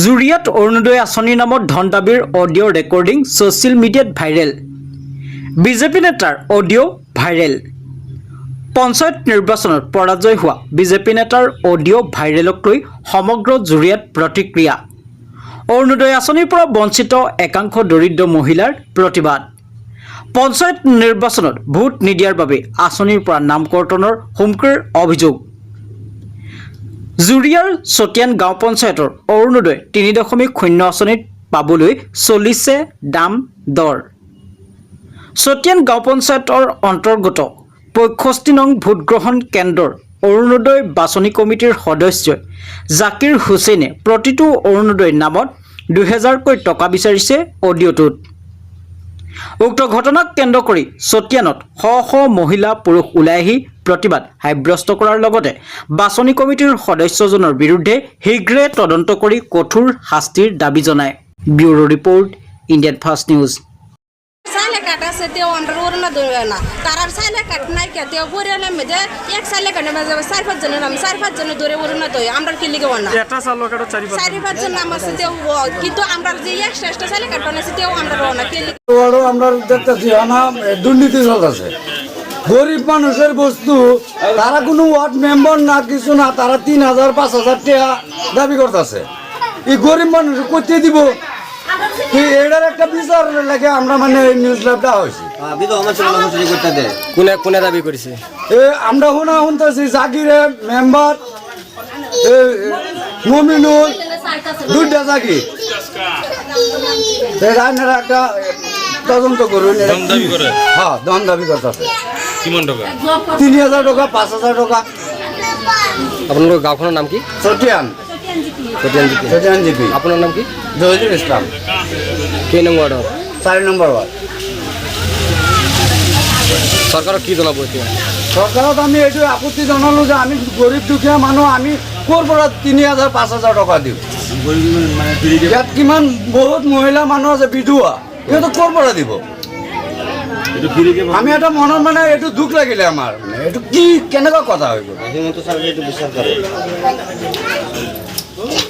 জুৰিয়াত অৰুণোদয় আঁচনিৰ নামত ধন দাবীৰ অডিঅ' ৰেকৰ্ডিং ছ'চিয়েল মিডিয়াত ভাইৰেল। বিজেপি নেতাৰ অডিঅ' ভাইৰেল। পঞ্চায়ত নিৰ্বাচনত পৰাজয় হোৱা বিজেপি নেতাৰ অডিঅ' ভাইৰেলক লৈ সমগ্ৰ জুৰিয়াত প্ৰতিক্ৰিয়া। অৰুণোদয় আঁচনিৰ পৰা বঞ্চিত একাংশ দৰিদ্ৰ মহিলাৰ প্ৰতিবাদ। পঞ্চায়ত নিৰ্বাচনত ভোট নিদিয়াৰ বাবে আঁচনিৰ পৰা নাম কৰ্তনৰ হুমকিৰ অভিযোগ। জুৰিয়াৰ চতিয়ান গাঁও পঞ্চায়তৰ অৰুণোদয় ৩.০ আঁচনিত পাবলৈ চলিছে দাম দৰ। চতিয়ান গাঁও পঞ্চায়তৰ অন্তৰ্গত ৬৫ নং ভোটগ্ৰহণ কেন্দ্ৰৰ অৰুণোদয় বাছনি কমিটিৰ সদস্য জাকিৰ হুছেইনে প্ৰতিটো অৰুণোদয় নামত ২০০০কৈ টকা বিচাৰিছে অডিঅ'টোত। উক্ত ঘটনাক কেন্দ্ৰ কৰি চতিয়ানত শ শ মহিলা পুৰুষ ওলাই আহি প্ৰতিবাদ সাব্যস্ত কৰাৰ লগতে বাছনি কমিটিৰ সদস্যজনৰ বিৰুদ্ধে শীঘ্ৰে তদন্ত কৰি কঠোৰ শাস্তিৰ দাবী জনায়। Bureau report, Indian first news. साले काटायचं ते अंडरवरून ना तारार साले काट नाही का ते बोरेला म्हणजे एक साले काढणे म्हणजे 4-5 जण आम्ही 4-5 जण दोरेवरून दोय आमदार केली गे वना এটা সালো কাটা 4-5 जण आमसे ते কিন্তু আমরার যে এক্সট্রা সালে কাটনে তেও আমরা ওনা কেলি বড় আমরা দেখতেছি না দুর্নীতি চলতেছে। গরিব মানুষের বস্তু তারা কোনো ওয়ার্ড মেম্বার না কিছু না, তারা ৩,০০০-৫,০০০ টাকা দাবি করতেছে। এই গরিব মানুষ করতে দিব এটার একটা বিচার লাগে আমরা মানে নিউজ ল্যাবটা হয়েছি। কোনে দাবি করেছে? আমরা শুনতেছি জাকিরে মেম্বার মমিনুল দুইটা জাকির একটা তদন্ত করুন। হ্যাঁ, দম দাবি করতেছে ৩,০০০ টাকা ৫,০০০ টাকা। আপনার গাঁওখনের নাম কি? চতিয়ান জিপি। আপনার নাম কি? জহিদুল ইসলাম। কেই নং ওয়ার্ড? ৪ নম্বর ওয়ার্ড। সরকারক কি জনাব? সরকারত আমি এইটো আপত্তি জনালো যে আমি গরিব দুখীয়া মানুহ, আমি ক'ৰ পৰা ৩,০০০-৫,০০০ টকা দিওঁ? ইয়াত কিমান বহুত মহিলা মানুহ আছে বিধৱা, সিহঁতক ক'ৰ পৰা দিব? আমি এটা মনত মানে এইটো দুখ লাগিলে আমাৰ, মানে এইটো কি কেনেকুৱা কথা হৈ গ'ল।